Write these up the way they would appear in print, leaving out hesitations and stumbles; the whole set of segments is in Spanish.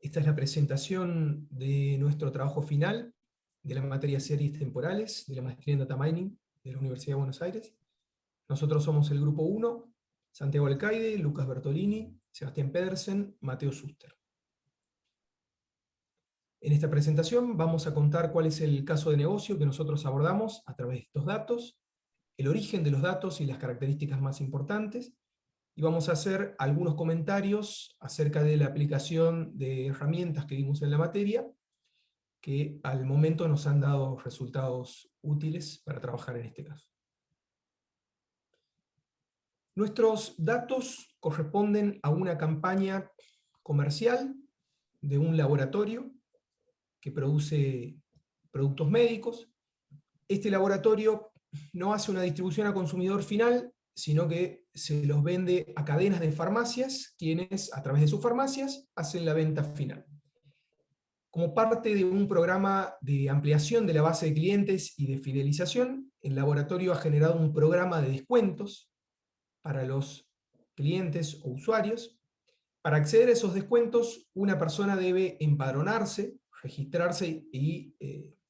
Esta es la presentación de nuestro trabajo final de la materia series temporales de la maestría en Data Mining de la Universidad de Buenos Aires. Nosotros somos el grupo 1, Santiago Alcaide, Lucas Bertolini, Sebastián Pedersen, Mateo Suster. En esta presentación vamos a contar cuál es el caso de negocio que nosotros abordamos a través de estos datos, el origen de los datos y las características más importantes, y vamos a hacer algunos comentarios acerca de la aplicación de herramientas que vimos en la materia, que al momento nos han dado resultados útiles para trabajar en este caso. Nuestros datos corresponden a una campaña comercial de un laboratorio que produce productos médicos. Este laboratorio no hace una distribución a consumidor final, sino que se los vende a cadenas de farmacias, quienes a través de sus farmacias hacen la venta final. Como parte de un programa de ampliación de la base de clientes y de fidelización, el laboratorio ha generado un programa de descuentos para los clientes o usuarios. Para acceder a esos descuentos, una persona debe empadronarse, registrarse y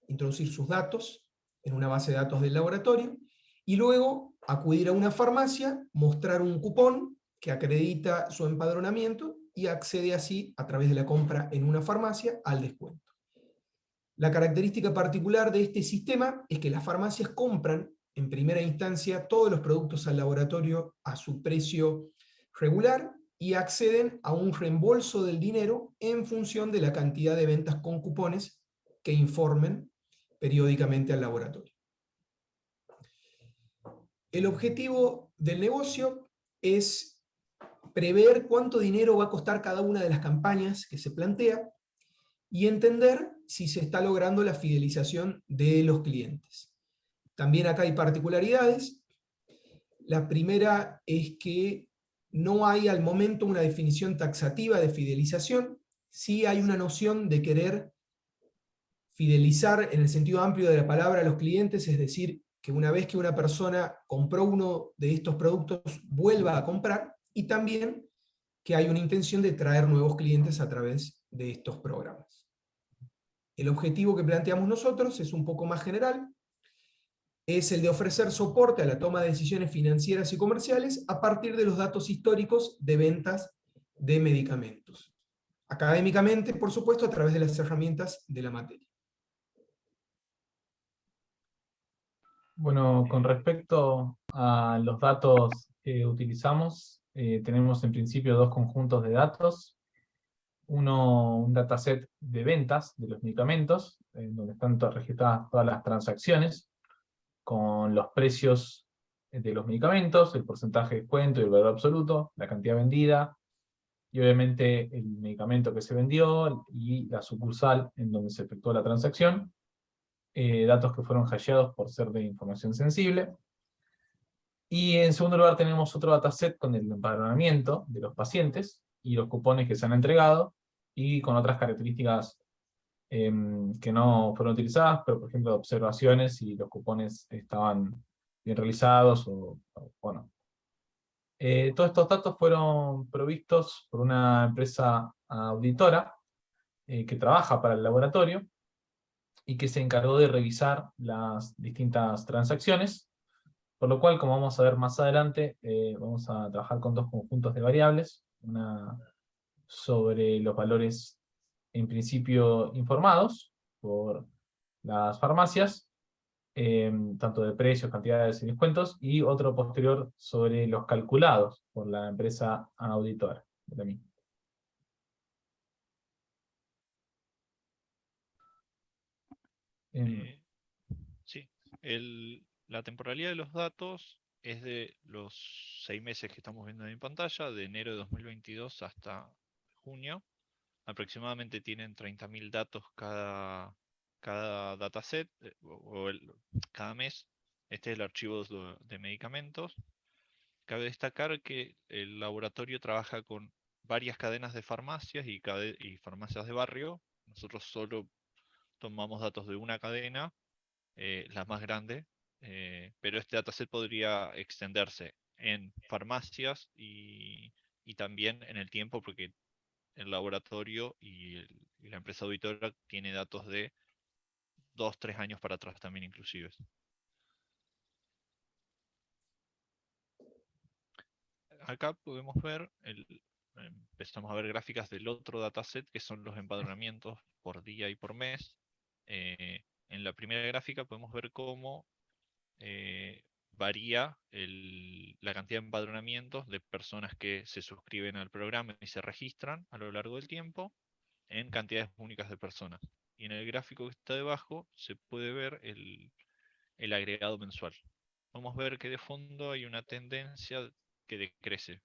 introducir sus datos en una base de datos del laboratorio, y luego acudir a una farmacia, mostrar un cupón que acredita su empadronamiento y accede así, a través de la compra en una farmacia, al descuento. La característica particular de este sistema es que las farmacias compran en primera instancia todos los productos al laboratorio a su precio regular y acceden a un reembolso del dinero en función de la cantidad de ventas con cupones que informen periódicamente al laboratorio. El objetivo del negocio es prever cuánto dinero va a costar cada una de las campañas que se plantea y entender si se está logrando la fidelización de los clientes. También acá hay particularidades. La primera es que no hay al momento una definición taxativa de fidelización, sí hay una noción de querer fidelizar en el sentido amplio de la palabra a los clientes, es decir, que una vez que una persona compró uno de estos productos, vuelva a comprar, y también que hay una intención de traer nuevos clientes a través de estos programas. El objetivo que planteamos nosotros es un poco más general, es el de ofrecer soporte a la toma de decisiones financieras y comerciales a partir de los datos históricos de ventas de medicamentos. Académicamente, por supuesto, a través de las herramientas de la materia. Bueno, con respecto a los datos que utilizamos, tenemos en principio dos conjuntos de datos. Uno, un dataset de ventas de los medicamentos, donde están registradas todas las transacciones, con los precios de los medicamentos, el porcentaje de descuento y el valor absoluto, la cantidad vendida, y obviamente el medicamento que se vendió y la sucursal en donde se efectuó la transacción. Datos que fueron hasheados por ser de información sensible. Y en segundo lugar tenemos otro dataset con el empadronamiento de los pacientes y los cupones que se han entregado, y con otras características que no fueron utilizadas, pero por ejemplo observaciones si los cupones estaban bien realizados bueno. Todos estos datos fueron provistos por una empresa auditora que trabaja para el laboratorio y que se encargó de revisar las distintas transacciones, por lo cual, como vamos a ver más adelante, vamos a trabajar con dos conjuntos de variables, una sobre los valores en principio informados por las farmacias, tanto de precios, cantidades y descuentos, y otro posterior sobre los calculados por la empresa auditora de la misma. Sí, la temporalidad de los datos es de los 6 meses que estamos viendo en pantalla, de enero de 2022 hasta junio. Aproximadamente tienen 30.000 datos cada dataset, cada mes. Este es el archivo de medicamentos. Cabe destacar que el laboratorio trabaja con varias cadenas de farmacias y farmacias de barrio. Nosotros solo tomamos datos de una cadena, la más grande, pero este dataset podría extenderse en farmacias y también en el tiempo, porque el laboratorio y la empresa auditora tiene datos de 2, 3 años para atrás también inclusive. Acá podemos ver, empezamos a ver gráficas del otro dataset que son los empadronamientos por día y por mes. En la primera gráfica podemos ver cómo varía la cantidad de empadronamientos de personas que se suscriben al programa y se registran a lo largo del tiempo en cantidades únicas de personas. Y en el gráfico que está debajo se puede ver el agregado mensual. Vamos a ver que de fondo hay una tendencia que decrece.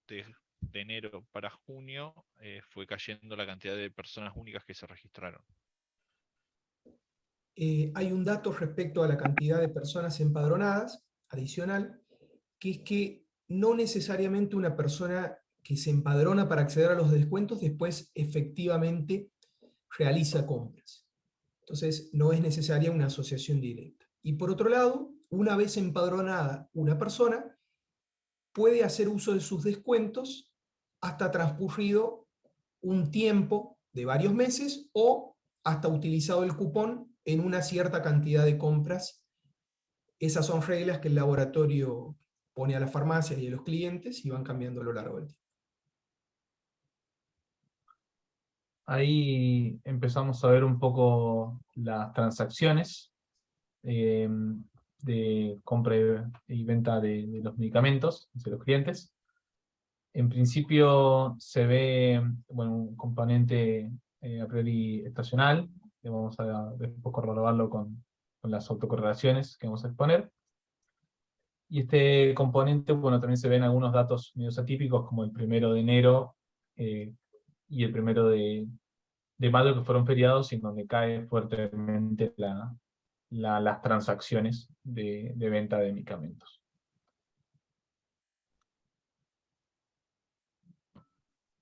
De enero para junio fue cayendo la cantidad de personas únicas que se registraron. Hay un dato respecto a la cantidad de personas empadronadas, adicional, que es que no necesariamente una persona que se empadrona para acceder a los descuentos después efectivamente realiza compras. Entonces, no es necesaria una asociación directa. Y por otro lado, una vez empadronada una persona, puede hacer uso de sus descuentos hasta transcurrido un tiempo de varios meses o hasta utilizado el cupón en una cierta cantidad de compras. Esas son reglas que el laboratorio pone a las farmacias y a los clientes y van cambiando a lo largo del tiempo. Ahí empezamos a ver un poco las transacciones de compra y venta de los medicamentos de los clientes. En principio se ve un componente a priori estacional, que vamos a después corroborarlo con las autocorrelaciones que vamos a exponer. Y este componente, también se ven algunos datos medios atípicos, como el 1 de enero y el 1 de mayo, que fueron feriados, y en donde cae fuertemente las transacciones de venta de medicamentos.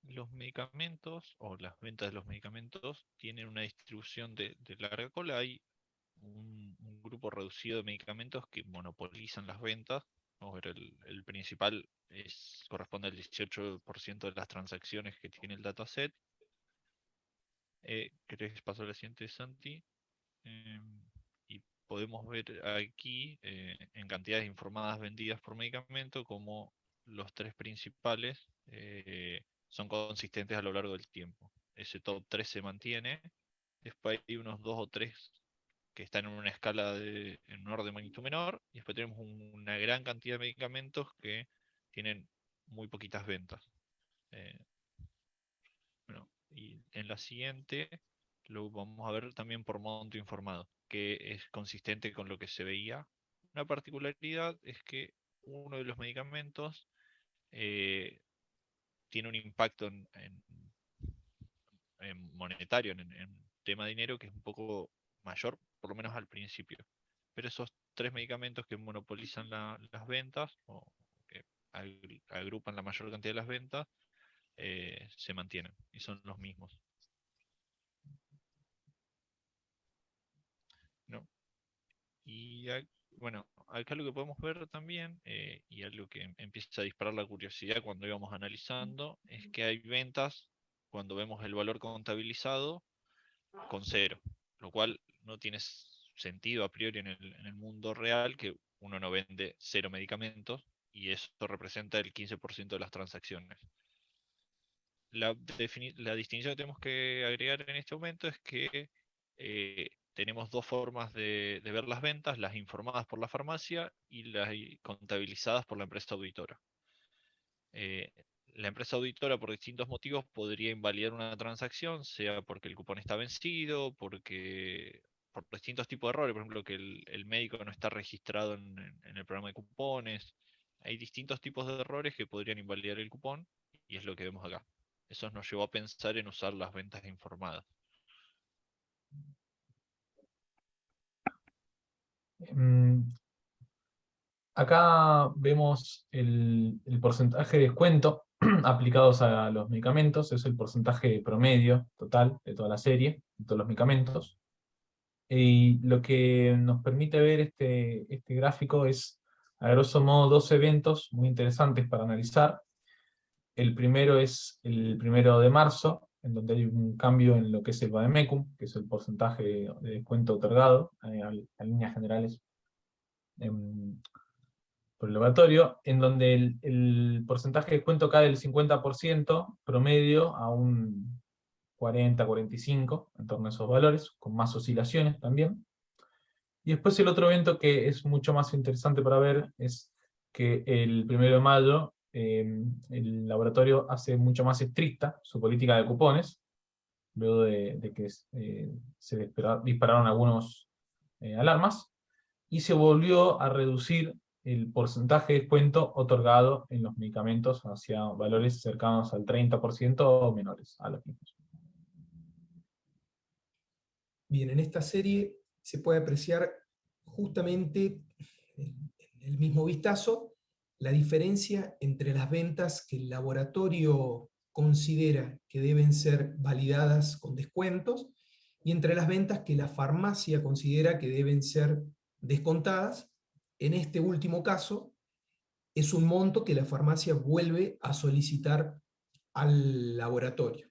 Los medicamentos, o las ventas de los medicamentos, tienen una distribución de larga cola. Hay un grupo reducido de medicamentos que monopolizan las ventas. Vamos a ver, el principal corresponde al 18% de las transacciones que tiene el dataset. ¿Querés que paso a la siguiente, Santi? Y podemos ver aquí, en cantidades informadas vendidas por medicamento, como los tres principales son consistentes a lo largo del tiempo. Ese top 3 se mantiene. Después hay unos 2 o 3 que están en una escala en un orden de magnitud menor. Y después tenemos una gran cantidad de medicamentos que tienen muy poquitas ventas. Y en la siguiente lo vamos a ver también por monto informado, que es consistente con lo que se veía. Una particularidad es que uno de los medicamentos tiene un impacto en monetario, en tema de dinero, que es un poco mayor, por lo menos al principio. Pero esos tres medicamentos que monopolizan las ventas, o que agrupan la mayor cantidad de las ventas, se mantienen y son los mismos. ¿No? Y acá lo que podemos ver también, y algo que empieza a disparar la curiosidad cuando íbamos analizando, es que hay ventas cuando vemos el valor contabilizado con 0, lo cual no tiene sentido a priori en el mundo real, que uno no vende 0 medicamentos, y eso representa el 15% de las transacciones. La distinción que tenemos que agregar en este momento es que tenemos dos formas de ver las ventas: las informadas por la farmacia y las contabilizadas por la empresa auditora. La empresa auditora, por distintos motivos, podría invalidar una transacción, sea porque el cupón está vencido, por distintos tipos de errores, por ejemplo, que el médico no está registrado en el programa de cupones. Hay distintos tipos de errores que podrían invalidar el cupón, y es lo que vemos acá. Eso nos llevó a pensar en usar las ventas informadas. Acá vemos el porcentaje de descuento aplicados a los medicamentos. Es el porcentaje promedio total de toda la serie, de todos los medicamentos. Y lo que nos permite ver este gráfico es, a grosso modo, dos eventos muy interesantes para analizar. El primero es el 1 de marzo, en donde hay un cambio en lo que es el vademecum, que es el porcentaje de descuento otorgado a líneas generales por el laboratorio, en donde el porcentaje de descuento cae del 50% promedio a un 40-45%, en torno a esos valores, con más oscilaciones también. Y después el otro evento que es mucho más interesante para ver es que el 1 de mayo el laboratorio hace mucho más estricta su política de cupones, luego de que se dispararon algunos alarmas, y se volvió a reducir el porcentaje de descuento otorgado en los medicamentos hacia valores cercanos al 30% o menores a los mismos. Bien, en esta serie se puede apreciar justamente en el mismo vistazo la diferencia entre las ventas que el laboratorio considera que deben ser validadas con descuentos y entre las ventas que la farmacia considera que deben ser descontadas. En este último caso, es un monto que la farmacia vuelve a solicitar al laboratorio.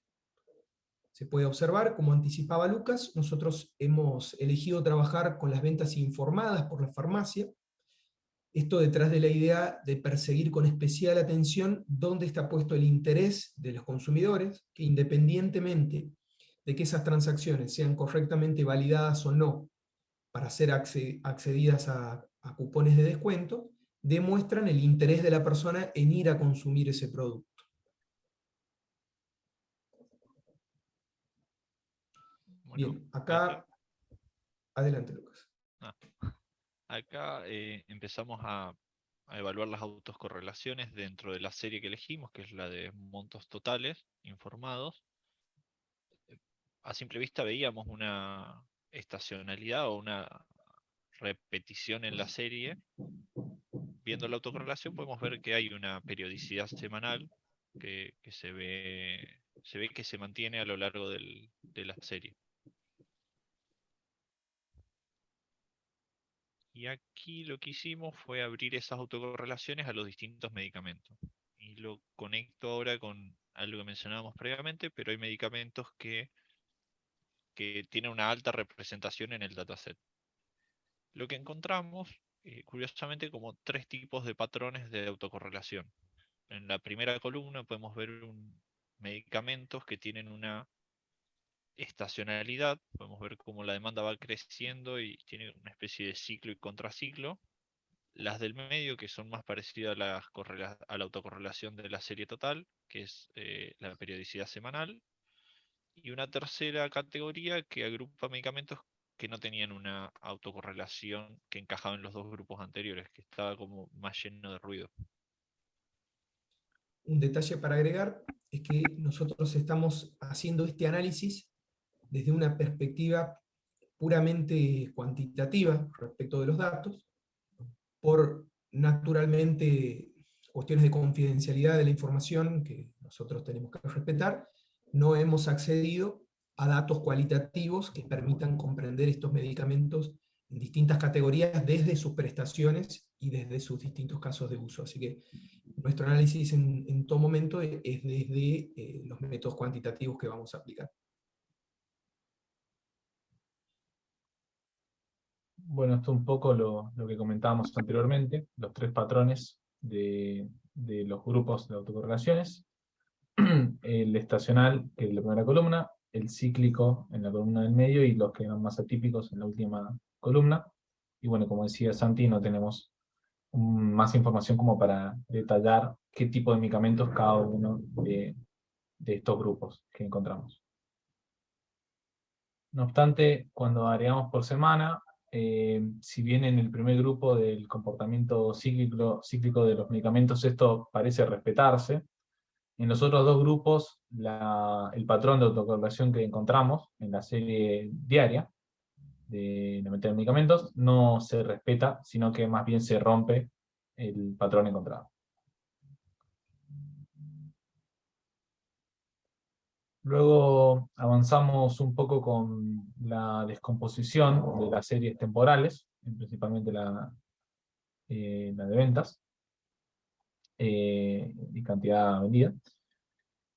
Se puede observar, como anticipaba Lucas, nosotros hemos elegido trabajar con las ventas informadas por la farmacia, esto detrás de la idea de perseguir con especial atención dónde está puesto el interés de los consumidores, que independientemente de que esas transacciones sean correctamente validadas o no para ser accedidas a cupones de descuento, demuestran el interés de la persona en ir a consumir ese producto. Bueno, Bien, acá... Adelante, Lucas. Acá empezamos a evaluar las autocorrelaciones dentro de la serie que elegimos, que es la de montos totales informados. A simple vista veíamos una estacionalidad o una repetición en la serie. Viendo la autocorrelación podemos ver que hay una periodicidad semanal que se ve que se mantiene a lo largo de la serie. Y aquí lo que hicimos fue abrir esas autocorrelaciones a los distintos medicamentos. Y lo conecto ahora con algo que mencionábamos previamente, pero hay medicamentos que tienen una alta representación en el dataset. Lo que encontramos, curiosamente, como 3 tipos de patrones de autocorrelación. En la primera columna podemos ver medicamentos que tienen una estacionalidad, podemos ver cómo la demanda va creciendo y tiene una especie de ciclo y contraciclo. Las del medio, que son más parecidas a la autocorrelación de la serie total, que es la periodicidad semanal. Y una tercera categoría que agrupa medicamentos que no tenían una autocorrelación que encajaba en los 2 grupos anteriores, que estaba como más lleno de ruido. Un detalle para agregar es que nosotros estamos haciendo este análisis desde una perspectiva puramente cuantitativa respecto de los datos, por naturalmente cuestiones de confidencialidad de la información que nosotros tenemos que respetar, no hemos accedido a datos cualitativos que permitan comprender estos medicamentos en distintas categorías desde sus prestaciones y desde sus distintos casos de uso. Así que nuestro análisis en todo momento es desde los métodos cuantitativos que vamos a aplicar. Bueno, esto es un poco lo que comentábamos anteriormente, los 3 patrones de los grupos de autocorrelaciones. El estacional, que es la primera columna, el cíclico en la columna del medio y los que eran más atípicos en la última columna. Y bueno, como decía Santi, no tenemos más información como para detallar qué tipo de medicamentos cada uno de estos grupos que encontramos. No obstante, cuando agregamos por semana, si bien en el primer grupo del comportamiento cíclico de los medicamentos esto parece respetarse, en los otros 2 grupos el patrón de autocorrelación que encontramos en la serie diaria de la meta de medicamentos no se respeta, sino que más bien se rompe el patrón encontrado. Luego avanzamos un poco con la descomposición de las series temporales, principalmente la de ventas y cantidad vendida.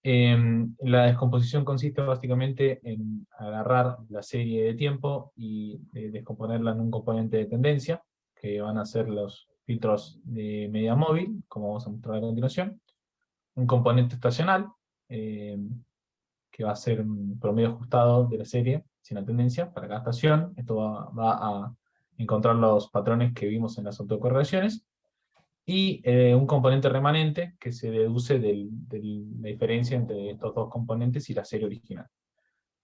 La descomposición consiste básicamente en agarrar la serie de tiempo y descomponerla en un componente de tendencia, que van a ser los filtros de media móvil, como vamos a mostrar a continuación, un componente estacional, que va a ser un promedio ajustado de la serie, sin la tendencia, para cada estación. Esto va a encontrar los patrones que vimos en las autocorrelaciones, y un componente remanente que se deduce de la diferencia entre estos dos componentes y la serie original.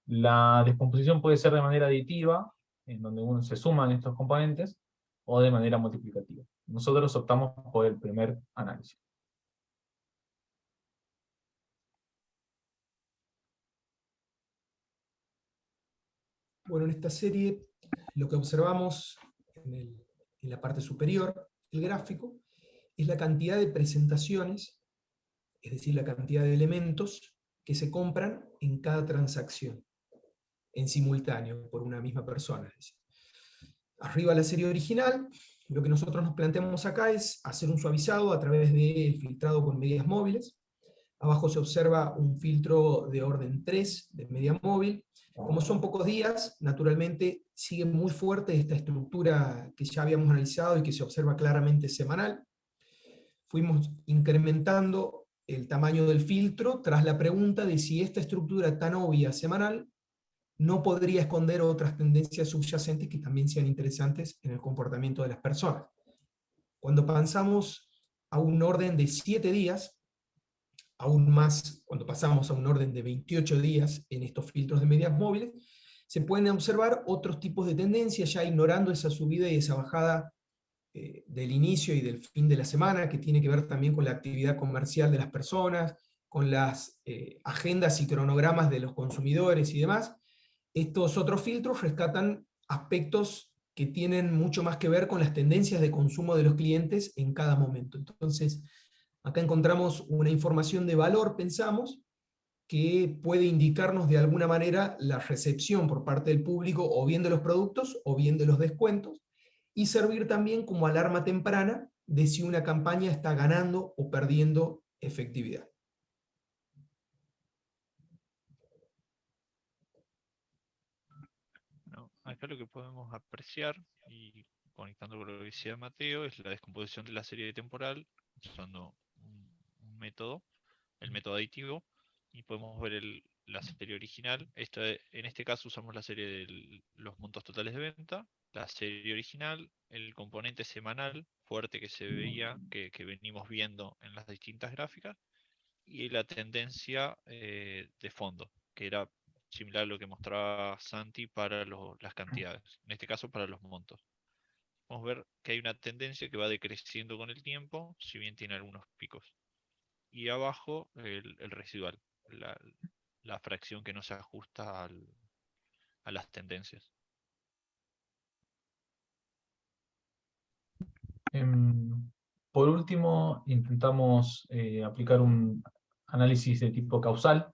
La descomposición puede ser de manera aditiva, en donde uno se suman estos componentes, o de manera multiplicativa. Nosotros optamos por el primer análisis. Bueno, en esta serie lo que observamos en la parte superior, el gráfico, es la cantidad de presentaciones, es decir, la cantidad de elementos que se compran en cada transacción, en simultáneo, por una misma persona. Arriba la serie original, lo que nosotros nos planteamos acá es hacer un suavizado a través del filtrado con medias móviles. Abajo se observa un filtro de orden 3 de media móvil. Como son pocos días, naturalmente sigue muy fuerte esta estructura que ya habíamos analizado y que se observa claramente semanal. Fuimos incrementando el tamaño del filtro tras la pregunta de si esta estructura tan obvia semanal no podría esconder otras tendencias subyacentes que también sean interesantes en el comportamiento de las personas. Cuando pasamos a un orden de 7 días, aún más cuando pasamos a un orden de 28 días en estos filtros de medias móviles, se pueden observar otros tipos de tendencias, ya ignorando esa subida y esa bajada del inicio y del fin de la semana, que tiene que ver también con la actividad comercial de las personas, con las agendas y cronogramas de los consumidores y demás. Estos otros filtros rescatan aspectos que tienen mucho más que ver con las tendencias de consumo de los clientes en cada momento. Entonces, acá encontramos una información de valor, pensamos, que puede indicarnos de alguna manera la recepción por parte del público o bien de los productos o bien de los descuentos, y servir también como alarma temprana de si una campaña está ganando o perdiendo efectividad. Bueno, acá lo que podemos apreciar, y conectando con lo que decía Mateo, es la descomposición de la serie temporal usando un método, el método aditivo, y podemos ver la serie original. En este caso usamos la serie de los montos totales de venta, la serie original, el componente semanal fuerte que se veía, que venimos viendo en las distintas gráficas, y la tendencia de fondo, que era similar a lo que mostraba Santi para las cantidades, en este caso para los montos. Vamos a ver que hay una tendencia que va decreciendo con el tiempo, si bien tiene algunos picos. Y abajo el residual, la, la fracción que no se ajusta a las tendencias. Por último, intentamos aplicar un análisis de tipo causal,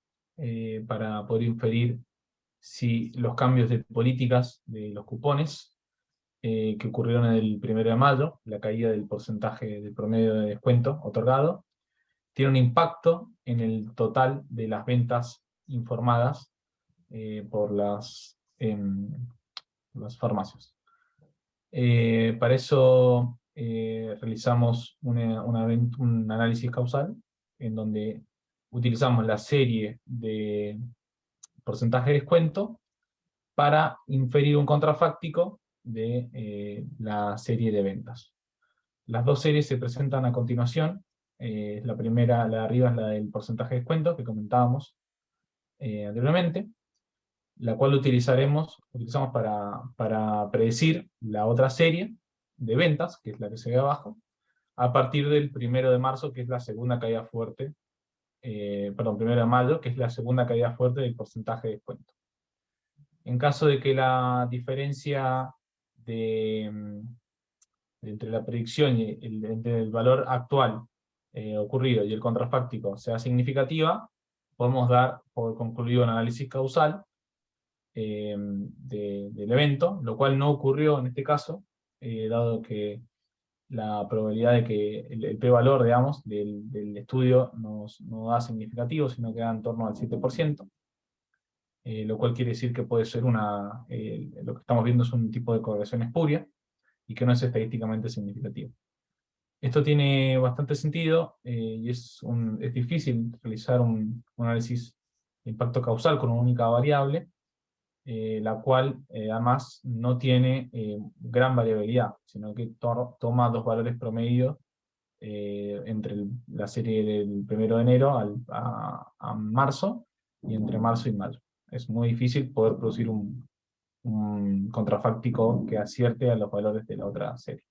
para poder inferir si los cambios de políticas de los cupones que ocurrieron el 1 de mayo, la caída del porcentaje del promedio de descuento otorgado, tiene un impacto en el total de las ventas informadas por las farmacias. Para eso realizamos un análisis causal, en donde utilizamos la serie de porcentaje de descuento para inferir un contrafáctico de la serie de ventas. Las dos series se presentan a continuación. La primera, la de arriba, es la del porcentaje de descuento que comentábamos anteriormente, la cual utilizamos para predecir la otra serie de ventas, que es la que se ve abajo, a partir del 1 de marzo, que es la segunda caída fuerte, 1 de mayo, que es la segunda caída fuerte del porcentaje de descuento. En caso de que la diferencia entre la predicción y entre el valor actual ocurrido y el contrafáctico sea significativa, podemos dar por concluido un análisis causal del evento, lo cual no ocurrió en este caso, dado que la probabilidad de que el p-valor, digamos, del estudio no da significativo, sino que da en torno al 7%, lo cual quiere decir que puede ser lo que estamos viendo es un tipo de correlación espuria, y que no es estadísticamente significativo. Esto tiene bastante sentido, y es difícil realizar un análisis de impacto causal con una única variable, la cual además no tiene gran variabilidad, sino que toma dos valores promedio entre la serie del 1 de enero a marzo, y entre marzo y mayo. Es muy difícil poder producir un contrafáctico que acierte a los valores de la otra serie.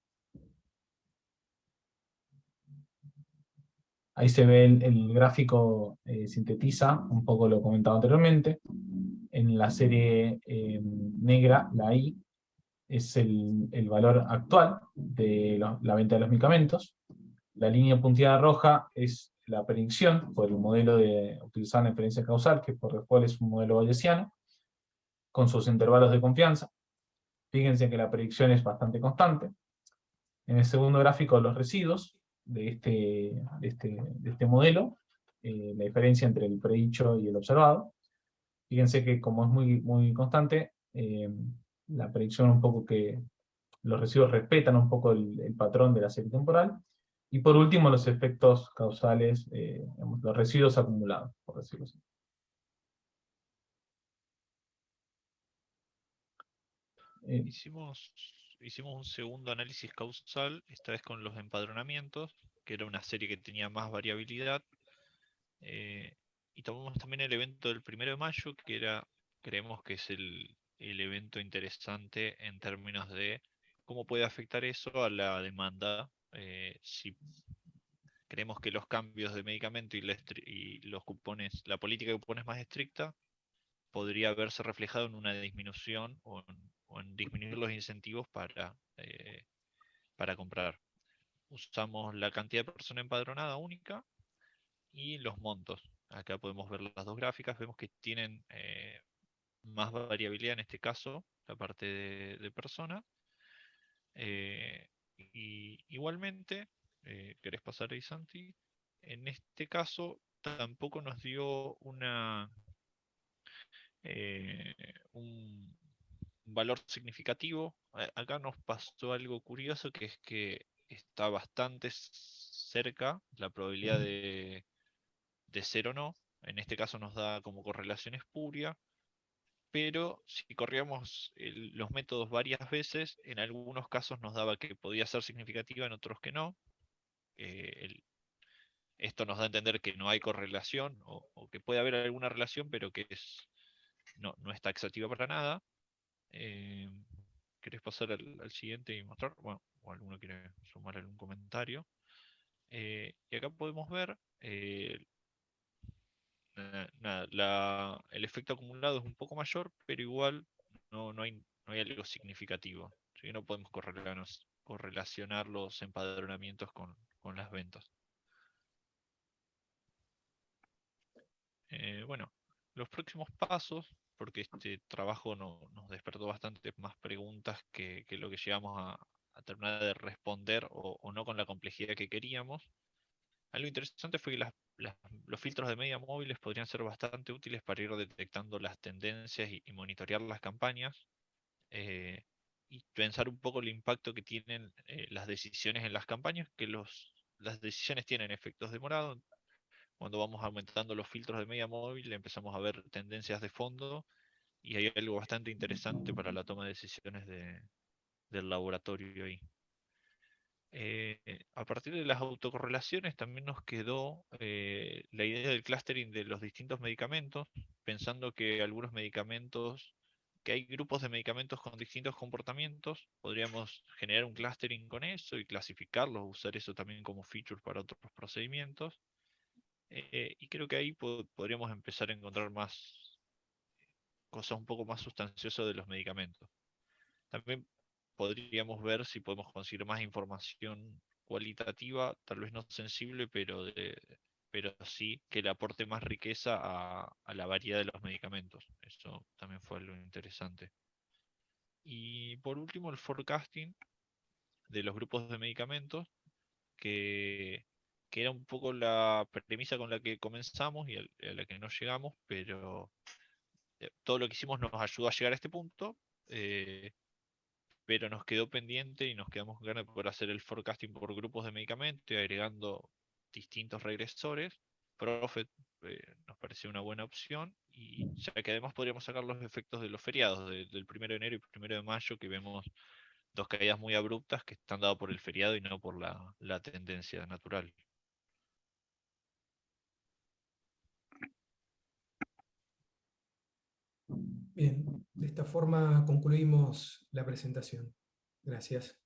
Ahí se ve el gráfico, sintetiza un poco lo comentado anteriormente. En la serie negra, la I, es el valor actual de la venta de los medicamentos. La línea punteada roja es la predicción por el modelo utilizado en inferencia causal, que por default es un modelo bayesiano, con sus intervalos de confianza. Fíjense que la predicción es bastante constante. En el segundo gráfico, los residuos de este modelo, la diferencia entre el predicho y el observado. Fíjense que como es muy, muy constante, la predicción un poco que los residuos respetan un poco el patrón de la serie temporal. Y por último, los efectos causales, digamos, los residuos acumulados, por decirlo así. Hicimos un segundo análisis causal, esta vez con los empadronamientos, que era una serie que tenía más variabilidad. Y tomamos también el evento del 1 de mayo, creemos que es el evento interesante en términos de cómo puede afectar eso a la demanda. Si creemos que los cambios de medicamento y los cupones, la política de cupones más estricta, podría verse reflejado en una disminución o en disminuir los incentivos para comprar. Usamos la cantidad de personas empadronada única y los montos. Acá podemos ver las dos gráficas, vemos que tienen más variabilidad en este caso, la parte de persona. Y igualmente, ¿querés pasar ahí, Santi? En este caso tampoco nos dio un valor significativo. Acá nos pasó algo curioso, que es que está bastante cerca la probabilidad de ser o no. En este caso nos da como correlación espuria, pero si corríamos los métodos varias veces, en algunos casos nos daba que podía ser significativa, en otros que no. Esto nos da a entender que no hay correlación, o que puede haber alguna relación, pero que no está taxativa para nada. ¿Querés pasar al siguiente y mostrar? Bueno, o alguno quiere sumar algún comentario. Y acá podemos ver, el efecto acumulado es un poco mayor, pero igual no hay algo significativo. Así que no podemos correlacionar los empadronamientos con las ventas. Bueno, los próximos pasos, porque este trabajo nos despertó bastante más preguntas que lo que llegamos a terminar de responder, o no con la complejidad que queríamos. Algo interesante fue que los filtros de media móviles podrían ser bastante útiles para ir detectando las tendencias y monitorear las campañas, y pensar un poco el impacto que tienen las decisiones en las campañas, que las decisiones tienen efectos demorados. Cuando vamos aumentando los filtros de media móvil empezamos a ver tendencias de fondo, y hay algo bastante interesante para la toma de decisiones del laboratorio ahí. A partir de las autocorrelaciones también nos quedó la idea del clustering de los distintos medicamentos, pensando que algunos medicamentos, que hay grupos de medicamentos con distintos comportamientos, podríamos generar un clustering con eso y clasificarlos, usar eso también como feature para otros procedimientos. Y creo que ahí podríamos empezar a encontrar más cosas un poco más sustanciosas de los medicamentos. También podríamos ver si podemos conseguir más información cualitativa, tal vez no sensible, pero sí que le aporte más riqueza a la variedad de los medicamentos. Eso también fue algo interesante. Y por último, el forecasting de los grupos de medicamentos, que era un poco la premisa con la que comenzamos y a la que no llegamos, pero todo lo que hicimos nos ayudó a llegar a este punto, pero nos quedó pendiente y nos quedamos con ganas de poder hacer el forecasting por grupos de medicamentos y agregando distintos regresores. Prophet nos pareció una buena opción, y ya que además podríamos sacar los efectos de los feriados del 1 de enero y 1 de mayo, que vemos dos caídas muy abruptas que están dadas por el feriado y no por la tendencia natural. Bien, de esta forma concluimos la presentación. Gracias.